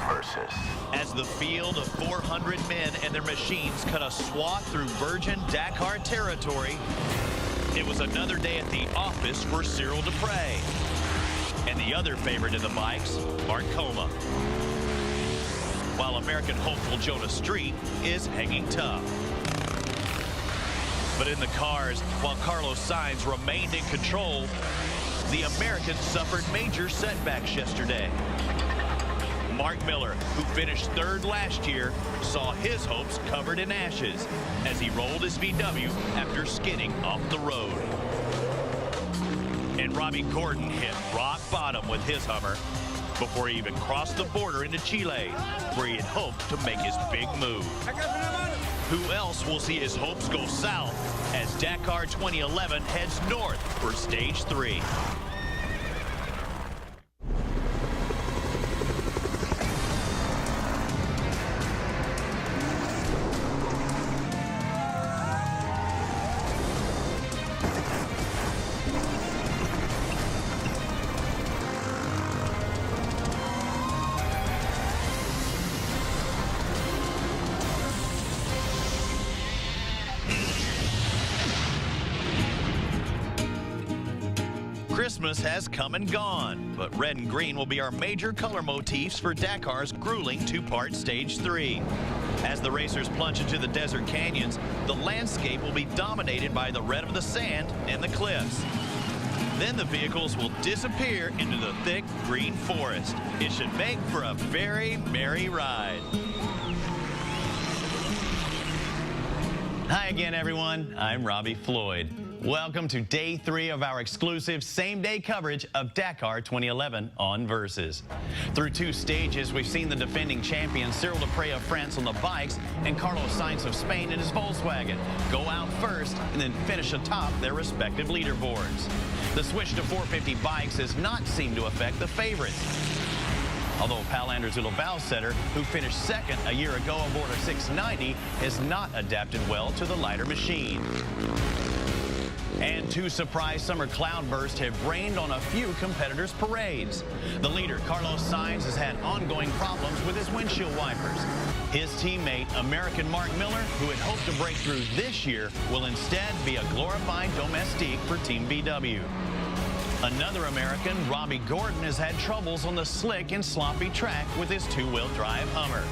versus. As the field of 400 men and their machines cut a swath through virgin Dakar territory, it was another day at the office for Cyril Dupre. And the other favorite in the bikes, Mark Coma. While American hopeful Jonah Street is hanging tough. But in the cars, while Carlos Sainz remained in control, the Americans suffered major setbacks yesterday. Mark Miller, who finished third last year, saw his hopes covered in ashes as he rolled his VW after skidding off the road. And Robbie Gordon hit rock bottom with his Hummer before he even crossed the border into Chile, where he had hoped to make his big move. Who else will see his hopes go south as Dakar 2011 heads north for Stage 3? Christmas has come and gone, but red and green will be our major color motifs for Dakar's grueling two-part Stage 3. As the racers plunge into the desert canyons, the landscape will be dominated by the red of the sand and the cliffs. Then the vehicles will disappear into the thick green forest. It should make for a very merry ride. Hi again, everyone. I'm Robbie Floyd. Welcome to Day 3 of our exclusive same-day coverage of Dakar 2011 on Versus. Through 2 stages, we've seen the defending champion Cyril Dupre of France on the bikes and Carlos Sainz of Spain in his Volkswagen go out first and then finish atop their respective leaderboards. The switch to 450 bikes has not seemed to affect the favorites. Although Palander Zulabausetter, who finished second a year ago aboard a 690, has not adapted well to the lighter machine. And 2 surprise summer cloudbursts have rained on a few competitors' parades. The leader, Carlos Sainz, has had ongoing problems with his windshield wipers. His teammate, American Mark Miller, who had hoped to break through this year, will instead be a glorified domestique for Team VW. Another American, Robbie Gordon, has had troubles on the slick and sloppy track with his 2-wheel drive Hummer.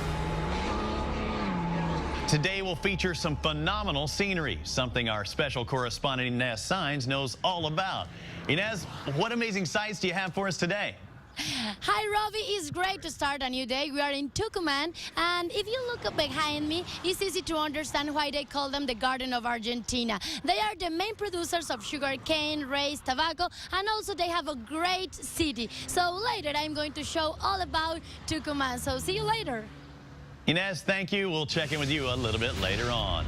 Today will feature some phenomenal scenery, something our special correspondent Inez Sainz knows all about. Inez, what amazing sights do you have for us today? Hi, Robbie. It's great to start a new day. We are in Tucumán, and if you look up behind me, it's easy to understand why they call them the Garden of Argentina. They are the main producers of sugarcane, rice, tobacco, and also they have a great city. So later, I'm going to show all about Tucumán. So see you later. Inez, thank you. We'll check in with you a little bit later on.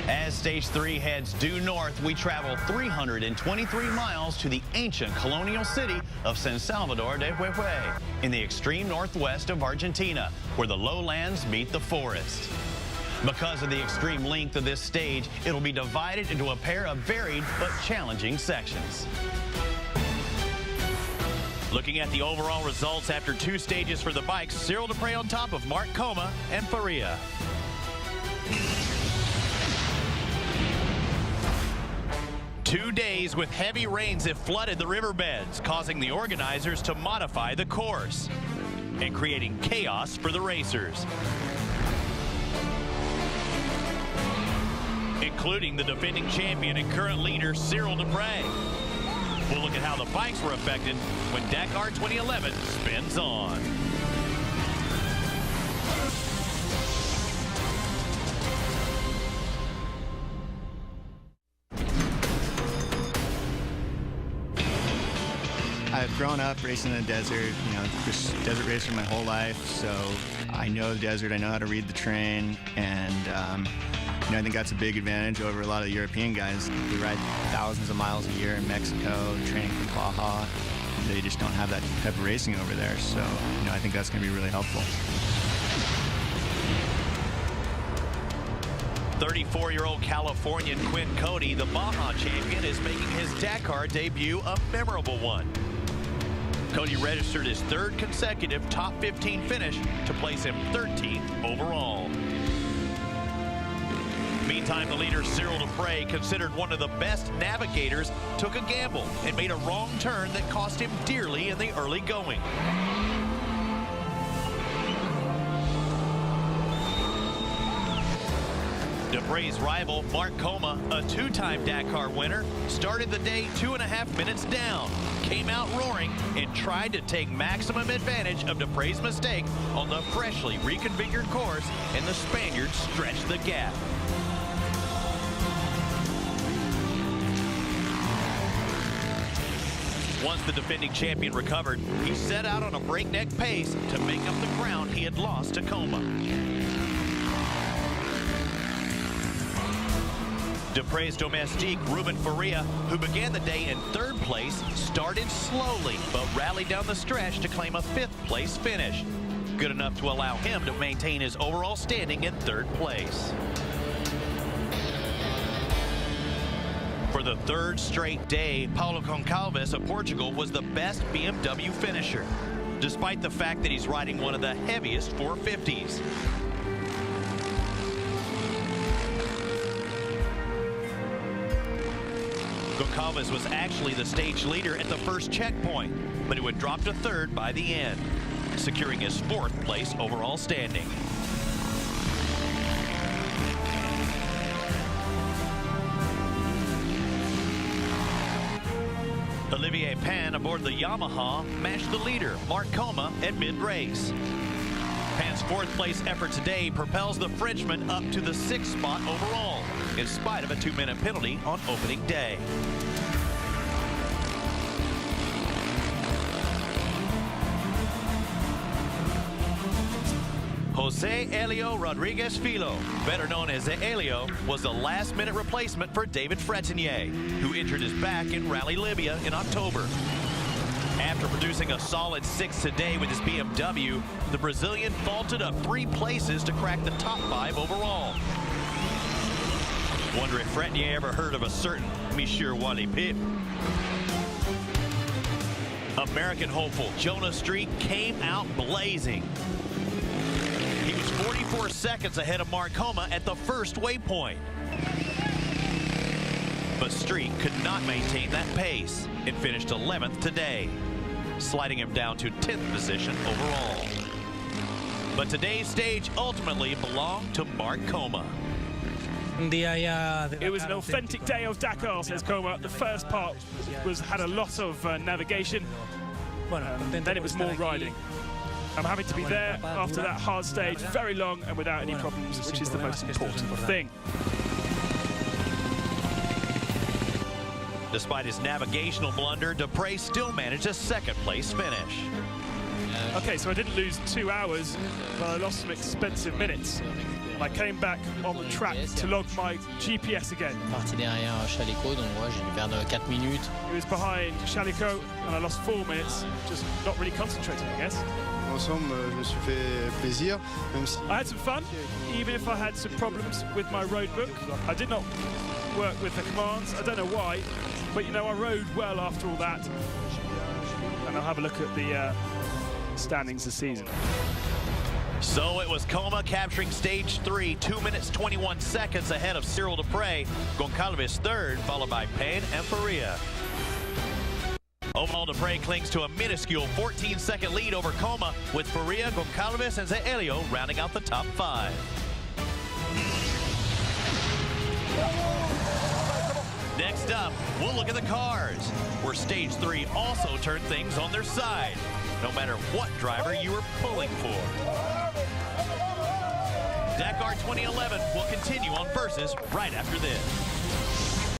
As Stage 3 heads due north, we travel 323 miles to the ancient colonial city of San Salvador de Jujuy in the extreme northwest of Argentina, where the lowlands meet the forest. Because of the extreme length of this stage, it'll be divided into a pair of varied but challenging sections. Looking at the overall results after 2 stages for the bikes, Cyril Dupre on top of Mark Coma and Faria. Two days with heavy rains have flooded the riverbeds, causing the organizers to modify the course and creating chaos for the racers, including the defending champion and current leader Cyril Dupre. We'll look at how the bikes were affected when Dakar 2011 spins on. I've grown up racing in the desert, just desert racer my whole life, so I know the desert, I know how to read the terrain, and I think that's a big advantage over a lot of the European guys. We ride thousands of miles a year in Mexico, training for Baja. They just don't have that type of racing over there, so I think that's going to be really helpful. 34-year-old Californian Quinn Cody, the Baja champion, is making his Dakar debut a memorable one. Cody registered his third consecutive top 15 finish to place him 13th overall. Meantime, the leader, Cyril Dupre, considered one of the best navigators, took a gamble and made a wrong turn that cost him dearly in the early going. Dupre's rival, Mark Coma, a two-time Dakar winner, started the day 2.5 minutes down, came out roaring, and tried to take maximum advantage of Dupre's mistake on the freshly reconfigured course, and the Spaniard stretched the gap. Once the defending champion recovered, he set out on a breakneck pace to make up the ground he had lost to Coma. Dupre's domestique, Ruben Faria, who began the day in third place, started slowly, but rallied down the stretch to claim a fifth-place finish. Good enough to allow him to maintain his overall standing in third place. For the third straight day, Paulo Goncalves of Portugal was the best BMW finisher, despite the fact that he's riding one of the heaviest 450s. Goncalves was actually the stage leader at the first checkpoint, but he would drop to third by the end, securing his fourth place overall standing. Olivier Pan aboard the Yamaha matched the leader, Mark Coma, at mid-race. Pan's fourth-place effort today propels the Frenchman up to the sixth spot overall, in spite of a 2-minute penalty on opening day. Jose Elio Rodriguez Filo, better known as Elio, was the last-minute replacement for David Fretenier, who injured his back in Rally Libya in October. After producing a solid 6th today with his BMW, the Brazilian vaulted up 3 places to crack the top 5 overall. Wonder if Fretenier ever heard of a certain Monsieur Wally Pipp. American hopeful Jonas Street came out blazing. He was 44 seconds ahead of Mark Coma at the first waypoint. But Street could not maintain that pace and finished 11th today, sliding him down to 10th position overall. But today's stage ultimately belonged to Mark Coma. It was an authentic day of Dakar, says Coma. The first part had a lot of navigation, then it was more riding. I'm happy to be there after that hard stage, very long and without any problems, which is the most important thing. Despite his navigational blunder, Dupre still managed a second-place finish. Okay, so I didn't lose 2 hours, but I lost some expensive minutes. I came back on the track to log my GPS again. He was behind Chalico, and I lost 4 minutes, just not really concentrating, I guess. I had some fun, even if I had some problems with my road book. I did not work with the commands, I don't know why, but you know, I rode well after all that. And I'll have a look at the standings this season. So it was Coma capturing stage 3, 2 minutes 21 seconds ahead of Cyril Dupre, Goncalves third, followed by Pan and Faria. Overall, Dupre clings to a minuscule 14-second lead over Coma, with Faria, Goncalves, and Elio rounding out the top 5. Next up, we'll look at the cars, where stage 3 also turned things on their side, no matter what driver you were pulling for. Dakar 2011 will continue on Versus right after this.